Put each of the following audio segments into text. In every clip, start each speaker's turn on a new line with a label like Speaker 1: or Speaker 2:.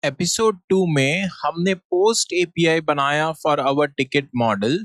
Speaker 1: Episode 2 में हमने post API बनाया फॉर आवर टिकट मॉडल।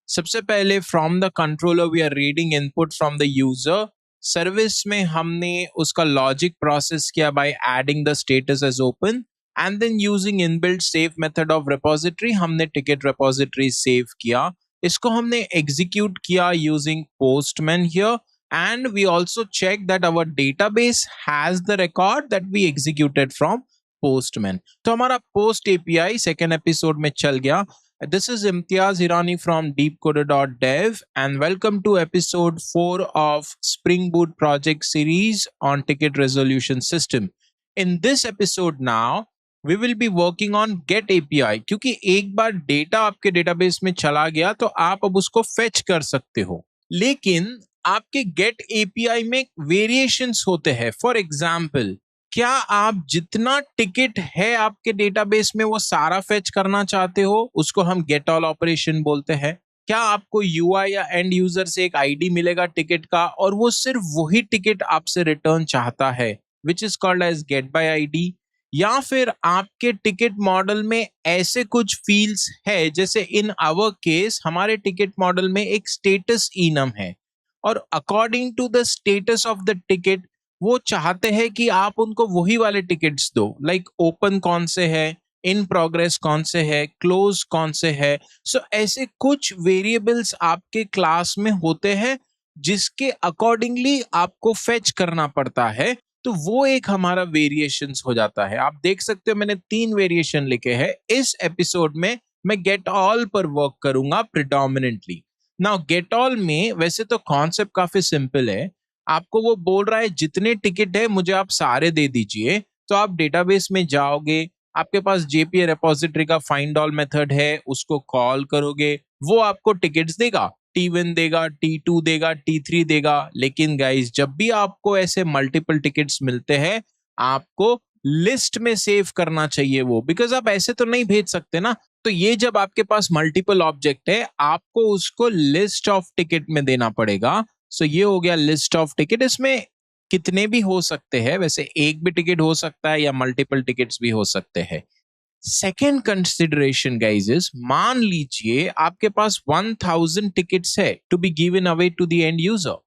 Speaker 1: सबसे पहले from the controller we are reading input from the user. Service में हमने उसका लॉजिक प्रोसेस किया by adding the status as open and then using inbuilt save method of repository हमने ticket repository save किया। इसको हमने एग्जीक्यूट किया using Postman here and we also check that our database has the record that we executed from postman। तो हमारा post API second episode में चल गया। This is Imtiaz Hirani from deepcoder.dev and welcome to episode 4 of Spring Boot project series on ticket resolution system। In this episode now we will be working on get API, क्योंकि एक बार data आपके database में चला गया तो आप अब उसको फेच कर सकते हो, लेकिन आपके गेट एपीआई में वेरिएशंस होते हैं। फॉर एग्जाम्पल, क्या आप जितना टिकट है आपके डेटाबेस में वो सारा फेच करना चाहते हो? उसको हम गेट ऑल ऑपरेशन बोलते हैं। क्या आपको यूआई या एंड यूजर से एक आईडी मिलेगा टिकट का और वो सिर्फ वही टिकट आपसे रिटर्न चाहता है, which is called as get by ID? या फिर आपके टिकट मॉडल में ऐसे कुछ फील्ड्स है, जैसे इन आवर केस हमारे टिकट मॉडल में एक स्टेटस इनम है और according to the status of the ticket वो चाहते हैं कि आप उनको वही वाले टिकट्स दो, लाइक ओपन कौन से है, इन प्रोग्रेस कौन से है, क्लोज कौन से है। सो ऐसे कुछ वेरिएबल्स आपके क्लास में होते हैं जिसके अकॉर्डिंगली आपको फेच करना पड़ता है, तो वो एक हमारा वेरिएशंस हो जाता है। आप देख सकते हो मैंने 3 वेरिएशन लिखे हैं। इस एपिसोड में मैं गेट ऑल पर वर्क करूंगा प्रिडोमिनेंटली। नाउ गेट ऑल में वैसे तो कॉन्सेप्ट काफी सिंपल है। आपको वो बोल रहा है जितने टिकट है मुझे आप सारे दे दीजिए, तो आप डेटाबेस में जाओगे, आपके पास जेपीए रिपोजिटरी का फाइंड ऑल मेथड है, उसको कॉल करोगे, वो आपको टिकट्स देगा, T1 देगा, T2 देगा, T3 देगा। लेकिन गाइस, जब भी आपको ऐसे मल्टीपल टिकट्स मिलते हैं आपको लिस्ट में सेव करना चाहिए वो, बिकॉज आप ऐसे तो नहीं भेज सकते ना। तो ये जब आपके पास मल्टीपल ऑब्जेक्ट है आपको उसको लिस्ट ऑफ टिकट में देना पड़ेगा। सो ये हो गया लिस्ट ऑफ टिकट। इसमें कितने भी हो सकते हैं, वैसे एक भी टिकट हो सकता है या मल्टीपल टिकट्स भी हो सकते हैं। सेकेंड कंसिडरेशन गाइज इज, मान लीजिए आपके पास 1000 टिकट्स है to be given away to the end user.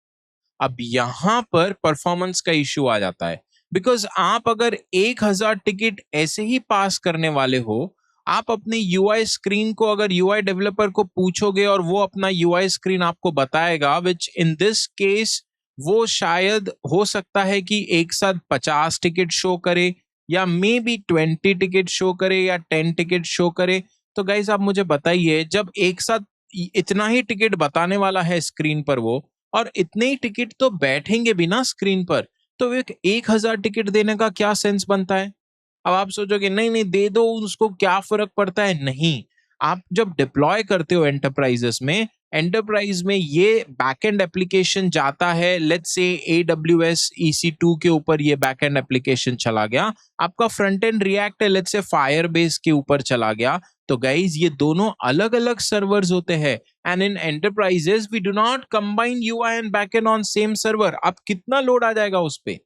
Speaker 1: अब यहां पर परफॉर्मेंस का इश्यू आ जाता है, बिकॉज आप अगर 1000 टिकट ऐसे ही पास करने वाले हो, आप अपने यूआई स्क्रीन को अगर यूआई डेवलपर को पूछोगे और वो अपना यूआई स्क्रीन आपको बताएगा, विच इन दिस केस वो शायद हो सकता है कि एक साथ 50 टिकट शो करे या मे बी 20 टिकट शो करे या 10 टिकट शो करे। तो गाइज आप मुझे बताइए, जब एक साथ इतना ही टिकट बताने वाला है स्क्रीन पर वो, और इतने ही टिकट तो बैठेंगे भी ना स्क्रीन पर, तो एक 1000 टिकट देने का क्या सेंस बनता है? अब आप सोचोगे नहीं नहीं दे दो, उसको क्या फर्क पड़ता है। नहीं, आप जब डिप्लॉय करते हो एंटरप्राइज में ये बैकएंड एप्लीकेशन जाता है, लेट्स से AWS EC2 के ऊपर ये बैकएंड एप्लीकेशन चला गया, आपका फ्रंट एंड रिएक्ट है लेट्स से फायरबेस के ऊपर चला गया। तो गाइज ये दोनों अलग अलग सर्वर्स होते हैं, and in enterprises we do not combine UI and backend on same server. अब कितना लोड आ जाएगा उस पे?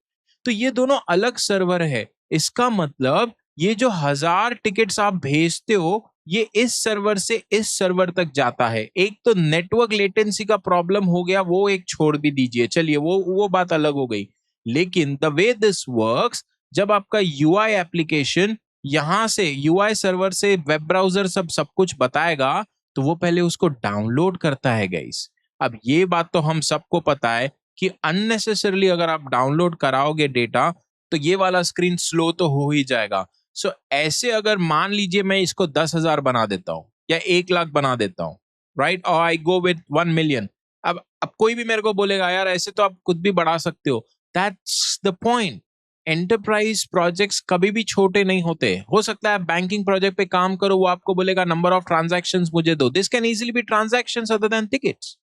Speaker 1: तो ये दोनों अलग सर्वर है। इसका मतलब ये जो 1000 टिकट्स आप भेजते हो ये इस सर्वर से इस सर्वर तक जाता है। एक तो नेटवर्क लेटेंसी का प्रॉब्लम हो गया, वो एक छोड़ भी दीजिए, चलिए वो बात अलग हो गई। लेकिन द वे दिस वर्क्स, जब आपका यूआई एप्लीकेशन यहां से यूआई सर्वर से वेब ब्राउजर सब कुछ बताएगा, तो वो पहले उसको डाउनलोड करता है गाइस। अब ये बात तो हम सबको पता है कि अननेसेसरली अगर आप डाउनलोड कराओगे डेटा तो ये वाला स्क्रीन स्लो तो हो ही जाएगा। सो ऐसे अगर मान लीजिए मैं इसको 10,000 बना देता हूं या 1,00,000 बना देता हूं, राइट, और आई गो विद 1 मिलियन। अब कोई भी मेरे को बोलेगा यार ऐसे तो आप खुद भी बढ़ा सकते हो। That's the point. Enterprise projects कभी भी छोटे नहीं होते। हो सकता है बैंकिंग प्रोजेक्ट पे काम करो, वो आपको बोलेगा नंबर ऑफ ट्रांजैक्शंस मुझे दो। This can easily B transactions other than tickets.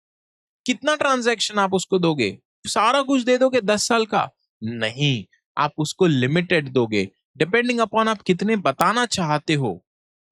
Speaker 1: कितना ट्रांजैक्शन आप उसको दोगे? सारा कुछ दे दोगे 10 साल का? नहीं, आप उसको लिमिटेड दोगे, डिपेंडिंग अपॉन आप कितने बताना चाहते हो।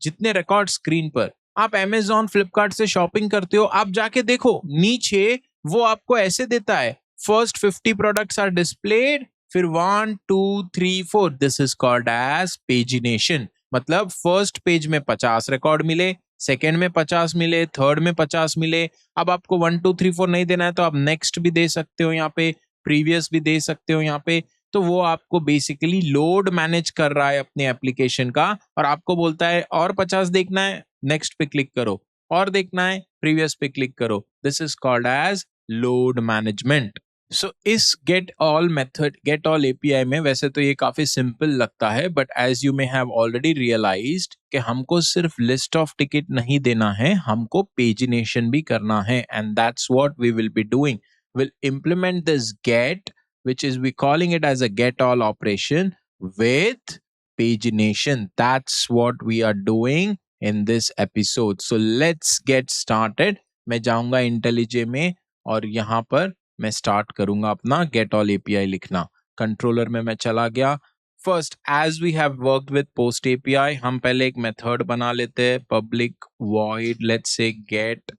Speaker 1: जितने रिकॉर्ड स्क्रीन पर आप Amazon फ्लिपकार्ट से शॉपिंग करते हो, आप जाके देखो नीचे वो आपको ऐसे देता है, फर्स्ट 50 प्रोडक्ट्स आर डिस्प्लेड, फिर 1 2 3 4, this is called as pagination. मतलब फर्स्ट पेज में 50 रिकॉर्ड मिले, सेकेंड में 50 मिले, थर्ड में 50 मिले। अब आपको 1 2 3 4 नहीं देना है तो आप नेक्स्ट भी दे सकते हो यहाँ पे, प्रीवियस भी दे सकते हो यहाँ पे। तो वो आपको बेसिकली लोड मैनेज कर रहा है अपने एप्लीकेशन का, और आपको बोलता है और 50 देखना है, नेक्स्ट पे क्लिक करो, और देखना है, प्रीवियस पे क्लिक करो। This is called edge load management. So इस get all method, get all API में वैसे तो ये काफी सिंपल लगता है, but as you may have already realised कि हमको सिर्फ लिस्ट ऑफ टिकट नहीं देना है, हमको पेजिनेशन भी करना है, and that's what we will be doing. Will implement this get, which is we calling it as a get all operation with pagination. That's what we are doing in this episode. So let's get started. मैं जाऊंगा IntelliJ में और यहाँ पर मैं start करूंगा अपना get all API लिखना। कंट्रोलर में मैं चला गया। First, as we have worked with post API, हम पहले एक मेथड बना लेते हैं, public void let's say get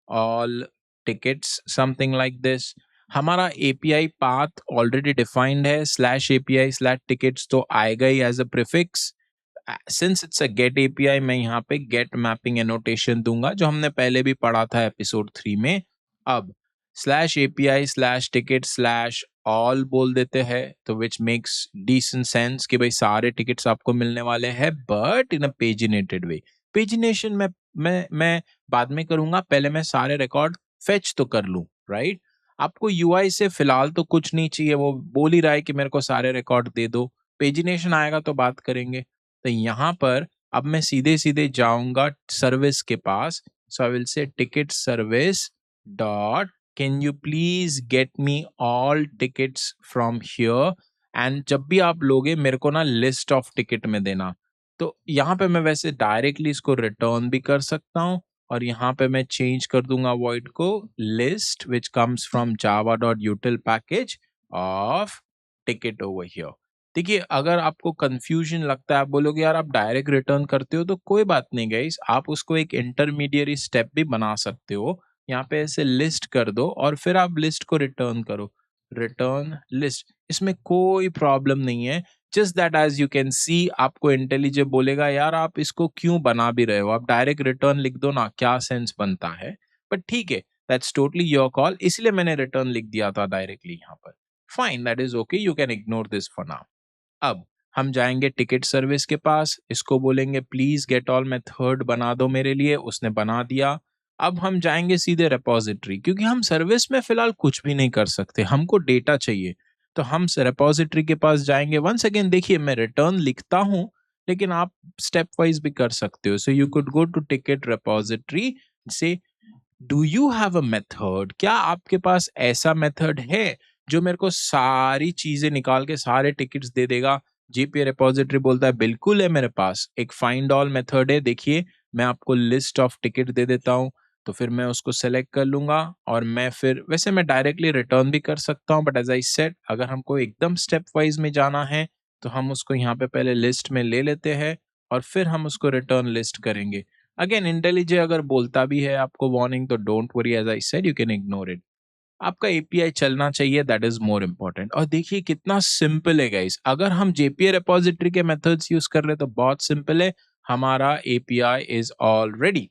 Speaker 1: all tickets, something like this. हमारा एपीआई पाथ ऑलरेडी डिफाइंड है, स्लैश एपीआई स्लैश टिकट्स तो आएगा ही as a prefix. Since it's a get API, मैं यहाँ पे गेट मैपिंग एनोटेशन दूंगा जो हमने पहले भी पढ़ा था एपिसोड 3 में। अब slash API slash ticket slash all बोल देते हैं, तो विच मेक्स डिसेंट सेंस कि भाई सारे टिकट्स आपको मिलने वाले हैं, but in a पेजिनेटेड way. Pagination में मैं बाद में करूंगा, पहले मैं सारे रिकॉर्ड फेच तो कर लूं, राइट? आपको यूआई से फिलहाल तो कुछ नहीं चाहिए, वो बोल ही रहा है कि मेरे को सारे रिकॉर्ड दे दो। पेजिनेशन आएगा तो बात करेंगे। तो यहाँ पर अब मैं सीधे सीधे जाऊंगा सर्विस के पास। So I will say ticket service dot can you please get me all tickets from here, and जब भी आप लोगे मेरे को ना लिस्ट ऑफ टिकट में देना। तो यहाँ पे मैं वैसे डायरेक्टली इसको रिटर्न भी कर सकता हूँ, और यहाँ पे मैं चेंज कर दूंगा वॉइड को list which comes from java.util package of ticket over here. देखिए, अगर आपको कंफ्यूजन लगता है, आप बोलोगे यार आप डायरेक्ट रिटर्न करते हो, तो कोई बात नहीं गाइस, आप उसको एक इंटरमीडिएरी स्टेप भी बना सकते हो। यहाँ पे ऐसे लिस्ट कर दो और फिर आप लिस्ट को रिटर्न करो, रिटर्न लिस्ट, इसमें कोई प्रॉब्लम नहीं है। Just that as you can see, आपको इंटेलिजेंट बोलेगा यार आप इसको क्यों बना भी रहे हो, आप डायरेक्ट रिटर्न लिख दो ना, क्या सेंस बनता है। बट ठीक है, दैट्स टोटली योर कॉल, इसलिए मैंने रिटर्न लिख दिया था डायरेक्टली यहाँ पर। Fine, that is okay, you can ignore this for now. अब हम जाएंगे टिकट सर्विस के पास, इसको बोलेंगे प्लीज गेट ऑल मेथड बना दो मेरे लिए, उसने बना दिया। अब हम जाएंगे सीधे रेपोजिटरी, क्योंकि हम सर्विस में फिलहाल कुछ भी नहीं कर सकते, हमको डेटा चाहिए। तो हम रेपोजिटरी के पास जाएंगे। वंस अगेन देखिए, मैं रिटर्न लिखता हूं, लेकिन आप स्टेप वाइज भी कर सकते हो। So you could go to ticket repository say do you have a method, क्या आपके पास ऐसा मेथड है जो मेरे को सारी चीजें निकाल के सारे टिकट्स दे देगा। जीपीए रिपोजिटरी बोलता है बिल्कुल है मेरे पास, एक फाइंड ऑल मेथड है। देखिए, मैं आपको लिस्ट ऑफ टिकट दे देता हूँ, तो फिर मैं उसको सेलेक्ट कर लूंगा, और मैं फिर वैसे मैं डायरेक्टली रिटर्न भी कर सकता हूँ, बट एज आई सेड अगर हमको एकदम स्टेप वाइज में जाना है तो हम उसको यहाँ पे पहले लिस्ट में ले लेते हैं, और फिर हम उसको रिटर्न लिस्ट करेंगे। अगेन इंटेलिजे अगर बोलता भी है आपको वार्निंग, तो don't worry, as I said you can ignore it. आपका एपीआई चलना चाहिए, दैट इज मोर इंपॉर्टेंट। और देखिए कितना सिंपल है गाइस, अगर हम जेपीए रिपोजिटरी के मेथड्स यूज कर रहे तो बहुत सिंपल है, हमारा API is all ready,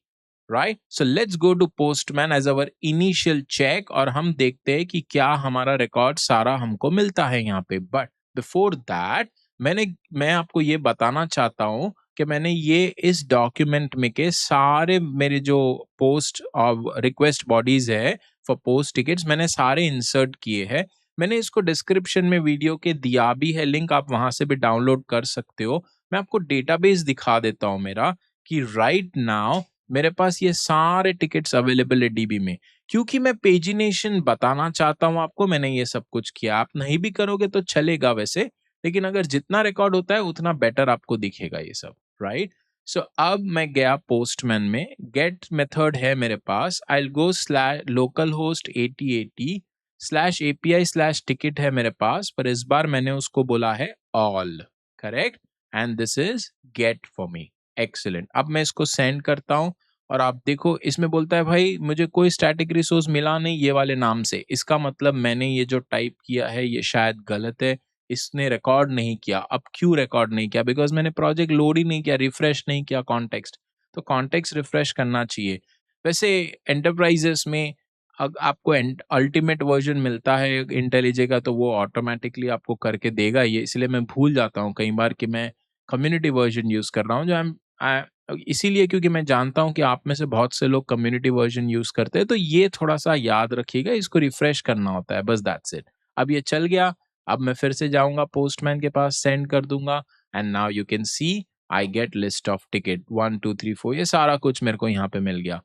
Speaker 1: right? So let's go to Postman as our initial check, और हम देखते हैं कि क्या हमारा रिकॉर्ड सारा हमको मिलता है यहाँ पे। बट बिफोर दैट मैं आपको ये बताना चाहता हूँ कि मैंने ये इस डॉक्यूमेंट में के सारे मेरे जो पोस्ट और रिक्वेस्ट बॉडीज है फॉर पोस्ट टिकट्स, मैंने सारे इंसर्ट किए हैं। मैंने इसको डिस्क्रिप्शन में वीडियो के दिया भी है लिंक, आप वहां से भी डाउनलोड कर सकते हो। मैं आपको डेटाबेस दिखा देता हूं मेरा, कि राइट नाउ मेरे पास ये सारे टिकट्स अवेलेबल है डीबी में। क्योंकि मैं पेजिनेशन बताना चाहता हूं आपको, मैंने ये सब कुछ किया। आप नहीं भी करोगे तो चलेगा वैसे, लेकिन अगर जितना रिकॉर्ड होता है उतना बेटर आपको दिखेगा ये सब, राइट? सो अब मैं गया पोस्टमैन में, गेट मेथड है मेरे पास, I go slash local host 8080 slash API slash ticket है मेरे पास, पर इस बार मैंने उसको बोला है all, correct? And this is get for me, excellent. अब मैं इसको सेंड करता हूं, और आप देखो इसमें बोलता है भाई मुझे कोई स्टैटिक रिसोर्स मिला नहीं ये वाले नाम से, इसका मतलब मैंने ये जो टाइप किया है ये शायद गलत है, इसने रिकॉर्ड नहीं किया। अब क्यों रिकॉर्ड नहीं किया? बिकॉज मैंने प्रोजेक्ट लोड ही नहीं किया, रिफ्रेश नहीं किया कॉन्टेक्स्ट। तो कॉन्टेक्स्ट रिफ्रेश करना चाहिए। वैसे एंटरप्राइजेस में आपको अल्टीमेट वर्जन मिलता है इंटेलिजे का, तो वो ऑटोमेटिकली आपको करके देगा ये, इसलिए मैं भूल जाता हूँ कई बार कि मैं कम्युनिटी वर्जन यूज कर रहा हूँ, जो इसीलिए क्योंकि मैं जानता हूँ कि आप में से बहुत से लोग कम्युनिटी वर्जन यूज करते हैं, तो ये थोड़ा सा याद रखिएगा, इसको रिफ्रेश करना होता है, बस दैट्स इट। अब ये चल गया। अब मैं फिर से जाऊंगा पोस्टमैन के पास, सेंड कर दूंगा, and now you can C I get list of ticket 1 2 3 4, ये सारा कुछ मेरे को यहाँ पे मिल गया।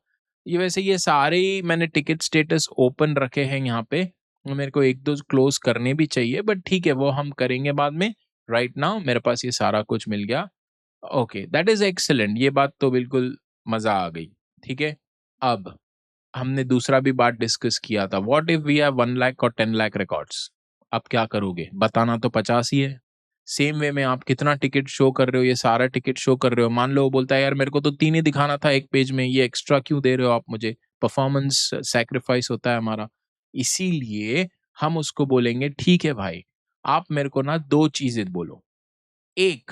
Speaker 1: ये वैसे ये सारे ही मैंने टिकट स्टेटस ओपन रखे हैं यहाँ पे, मेरे को एक दो क्लोज करने भी चाहिए, बट ठीक है वो हम करेंगे बाद में। राइट नाउ मेरे पास ये सारा कुछ मिल गया। ओके, दैट इज एक्सीलेंट, ये बात तो बिल्कुल मजा आ गई। ठीक है, अब हमने दूसरा भी बात डिस्कस किया था, what if we have 1 lakh और 10 लाख रिकॉर्ड्स। अब क्या करोगे? बताना तो 50 ही है। सेम वे में आप कितना टिकट शो कर रहे हो, ये सारा टिकट शो कर रहे हो, मान लो वो बोलता है यार मेरे को तो 3 ही दिखाना था एक पेज में, ये एक्स्ट्रा क्यों दे रहे हो आप मुझे? परफॉर्मेंस सैक्रिफाइस होता है हमारा। इसीलिए हम उसको बोलेंगे ठीक है भाई, आप मेरे को ना 2 चीजें बोलो। एक,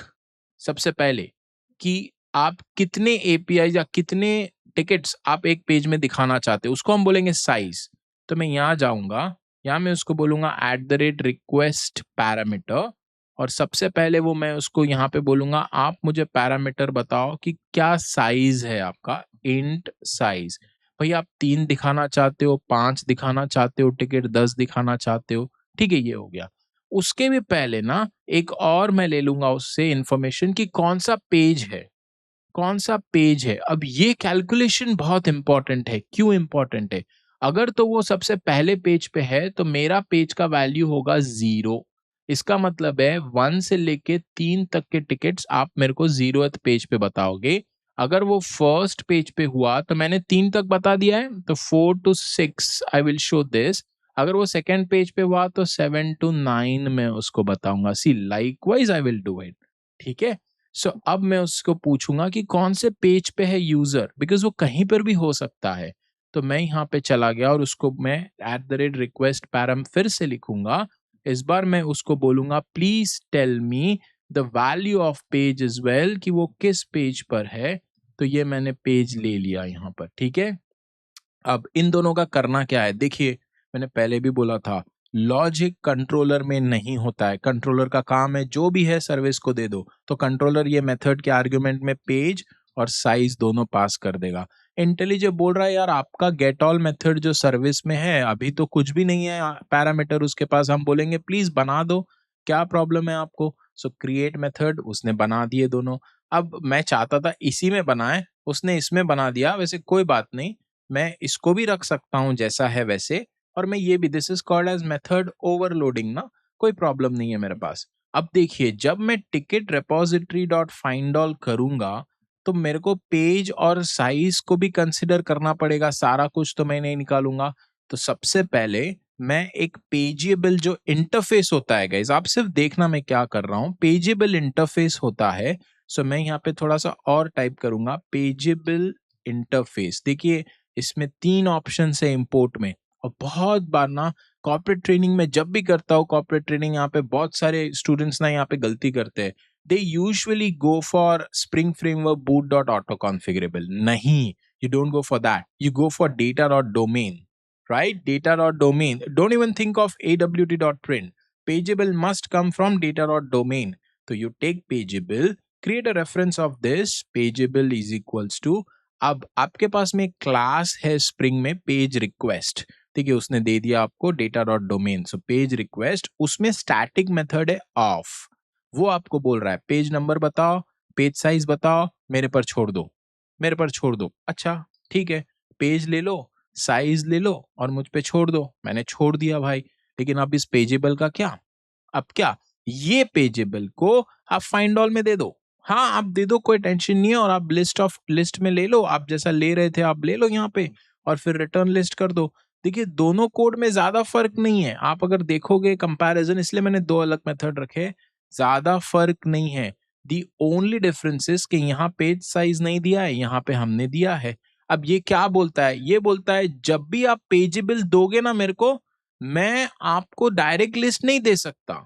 Speaker 1: सबसे पहले कि आप कितने एपीआई या कितने टिकट्स आप एक पेज में दिखाना चाहते हो, उसको हम बोलेंगे साइज। तो मैं यहाँ जाऊंगा, यहाँ मैं उसको बोलूंगा @request पैरामीटर, और सबसे पहले वो मैं उसको यहाँ पे बोलूंगा आप मुझे पैरामीटर बताओ कि क्या साइज है आपका, इंट साइज। भाई आप 3 दिखाना चाहते हो, 5 दिखाना चाहते हो टिकट, 10 दिखाना चाहते हो, ठीक है ये हो गया। उसके भी पहले ना एक और मैं ले लूंगा उससे इंफॉर्मेशन कि कौन सा पेज है, कौन सा पेज है। अब ये कैलकुलेशन बहुत इंपॉर्टेंट है। क्यों इंपॉर्टेंट है? अगर तो वो सबसे पहले पेज पे है तो मेरा पेज का वैल्यू होगा 0। इसका मतलब है 1 से लेके 3 तक के टिकट्स आप मेरे को 0th पेज पे बताओगे। अगर वो फर्स्ट पेज पे हुआ तो मैंने 3 तक बता दिया है, तो 4 to 6 I will show this. अगर वो सेकेंड पेज पे हुआ तो 7 to 9 मैं उसको बताऊंगा। See likewise I will do it. ठीक है, सो अब मैं उसको पूछूंगा कि कौन से पेज पे है यूजर, बिकॉज वो कहीं पर भी हो सकता है। तो मैं यहाँ पे चला गया और उसको मैं @request पैरम फिर से लिखूंगा। इस बार मैं उसको बोलूंगा please tell me the value of page is well, कि वो किस पेज पर है। तो ये मैंने पेज ले लिया यहाँ पर। ठीक है, अब इन दोनों का करना क्या है, देखिए मैंने पहले भी बोला था, लॉजिक कंट्रोलर में नहीं होता है। कंट्रोलर का काम है जो भी है सर्विस को दे दो, तो कंट्रोलर ये मेथड के आर्गुमेंट में पेज और साइज दोनों पास कर देगा। इंटेलिजे बोल रहा है यार आपका गेट ऑल मेथड जो सर्विस में है अभी तो कुछ भी नहीं है पैरामीटर उसके पास, हम बोलेंगे प्लीज बना दो, क्या प्रॉब्लम है आपको? सो क्रिएट मेथड उसने बना दिए दोनों। अब मैं चाहता था इसी में बनाए, उसने इसमें बना दिया, वैसे कोई बात नहीं, मैं इसको भी रख सकता हूं जैसा है वैसे, और मैं ये भी, this is called as method overloading ना, कोई प्रॉब्लम नहीं है मेरे पास। अब देखिए जब मैं ticket repository dot find all करूंगा तो मेरे को पेज और साइज को भी कंसिडर करना पड़ेगा, सारा कुछ तो मैं नहीं निकालूंगा। तो सबसे पहले मैं एक पेजेबल जो इंटरफेस होता है, गाइस आप सिर्फ देखना मैं क्या कर रहा हूं, पेजेबल इंटरफेस होता है। सो मैं यहाँ पे थोड़ा सा और टाइप करूंगा, पेजेबल इंटरफेस। देखिए इसमें 3 ऑप्शन है इंपोर्ट में, और बहुत बार ना कॉर्पोरेट ट्रेनिंग में जब भी करता हूँ, कॉर्पोरेट ट्रेनिंग यहाँ पे बहुत सारे स्टूडेंट्स ना यहाँ पे गलती करते हैं, they usually go for spring framework boot dot auto configurable. नहीं, you don't go for that, you go for data dot domain, right? Data dot domain, don't even think of awt dot print, pageable must come from data dot domain. So you take pageable, create a reference of this, pageable is equals to, अब आपके पास में class है spring में page request, ठीक है, उसने दे दिया आपको data dot domain, so page request, उसमें स्टैटिक मेथड है ऑफ, वो आपको बोल रहा है पेज नंबर बताओ, पेज साइज बताओ, मेरे पर छोड़ दो, मेरे पर छोड़ दो। अच्छा ठीक है, पेज ले लो, साइज ले लो और मुझ पे छोड़ दो, मैंने छोड़ दिया भाई। लेकिन अब इस पेजेबल का क्या? अब क्या, ये पेजेबल को आप फाइंड ऑल में दे दो, हाँ आप दे दो, कोई टेंशन नहीं है, और आप लिस्ट में ले लो, आप जैसा ले रहे थे आप ले लो यहाँ पे, और फिर रिटर्न लिस्ट कर दो। देखिए दोनों कोड में ज्यादा फर्क नहीं है, आप अगर देखोगे कंपैरिजन, इसलिए मैंने 2 अलग मेथड रखे, ज्यादा फर्क नहीं है। दी ओनली डिफरेंस इज कि यहाँ पेज साइज नहीं दिया है, यहाँ पे हमने दिया है। अब ये क्या बोलता है, ये बोलता है जब भी आप पेजेबल दोगे ना मेरे को, मैं आपको डायरेक्ट लिस्ट नहीं दे सकता,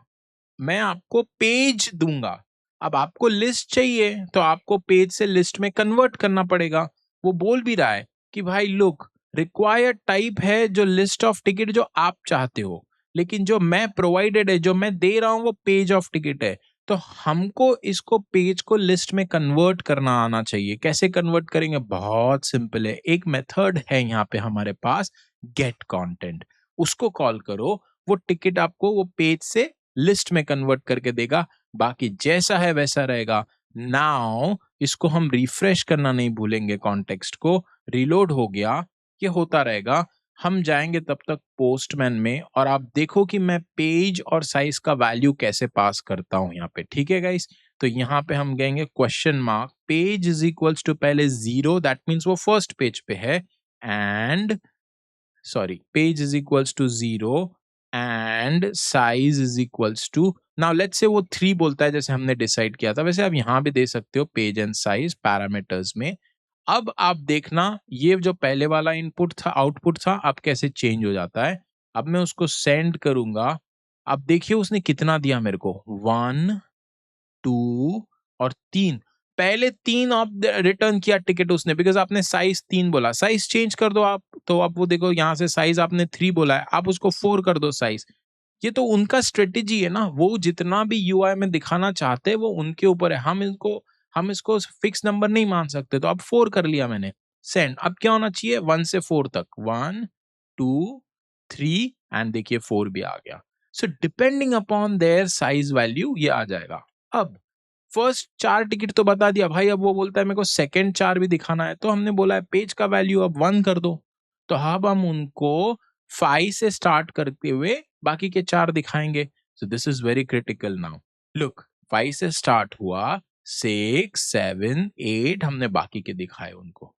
Speaker 1: मैं आपको पेज दूंगा। अब आपको लिस्ट चाहिए तो आपको पेज से लिस्ट में कन्वर्ट करना पड़ेगा। वो बोल भी रहा है कि भाई लुक, रिक्वायर्ड टाइप है जो लिस्ट ऑफ टिकट जो आप चाहते हो, लेकिन जो मैं प्रोवाइडेड है, जो मैं दे रहा हूं वो पेज ऑफ टिकट है। तो हमको इसको पेज को लिस्ट में कन्वर्ट करना आना चाहिए। कैसे कन्वर्ट करेंगे? बहुत सिंपल है। एक मेथड है यहाँ पे हमारे पास, गेट कंटेंट। उसको कॉल करो, वो टिकट आपको वो पेज से लिस्ट में कन्वर्ट करके देगा। बाकी जैसा है वैसा रहेगा। नाउ इसको हम रिफ्रेश करना नहीं भूलेंगे, कॉन्टेक्स्ट को। रिलोड हो गया, ये होता रहेगा। हम जाएंगे तब तक पोस्टमैन में, और आप देखो कि मैं पेज और साइज का वैल्यू कैसे पास करता हूं यहाँ पे। ठीक है गाइस, तो यहाँ पे हम कहेंगे question mark, page is equals to पहले 0, दैट मीन्स वो फर्स्ट पेज पे है, and sorry, page is equals to 0 and size is equals to, now let's say वो 3 बोलता है जैसे हमने डिसाइड किया था। वैसे आप यहाँ भी दे सकते हो पेज एंड साइज पैरामीटर्स में। अब आप देखना ये जो पहले वाला इनपुट था, आउटपुट था, अब कैसे चेंज हो जाता है। अब मैं उसको सेंड करूंगा। अब देखिए उसने कितना दिया मेरे को, 1 2 और 3। पहले 3 आप रिटर्न किया टिकट उसने, बिकॉज आपने साइज 3 बोला। साइज चेंज कर दो आप, तो आप वो देखो यहाँ से साइज आपने 3 बोला है, आप उसको 4 कर दो साइज। ये तो उनका स्ट्रेटेजी है ना, वो जितना भी यूआई में दिखाना चाहते हैं वो उनके ऊपर है। हम इसको फिक्स नंबर नहीं मान सकते। तो अब 4 कर लिया मैंने, सेंड। अब क्या होना चाहिए, 1 से 4 तक, 1 2 3, एंड देखिए 4 भी आ गया। So depending upon their size value ये आ जाएगा। अब फर्स्ट 4 टिकट तो बता दिया भाई। अब वो बोलता है मेरे को सेकंड 4 भी दिखाना है, तो हमने बोला है पेज का वैल्यू अब 1 कर दो। तो अब हम उनको 5 से स्टार्ट करते हुए बाकी के 4 दिखाएंगे। So this is very critical. Now look, 5 से स्टार्ट हुआ, 6 7 8 हमने बाकी के दिखाए उनको,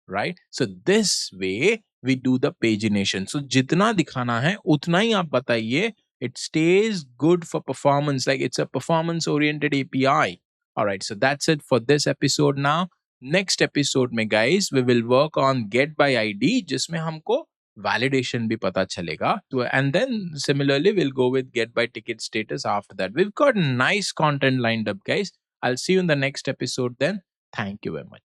Speaker 1: right? So this way we do the pagination. सो जितना दिखाना है उतना ही आप बताइए। It stays good for performance, like it's a performance oriented API. All right, so that's it for this episode. Now next episode में guys we will work on get by ID, जिसमें हमको validation भी पता चलेगा। तो and then similarly we'll go with get by ticket status after that. We've got nice content lined up guys. I'll see you in the next episode then. Thank you very much.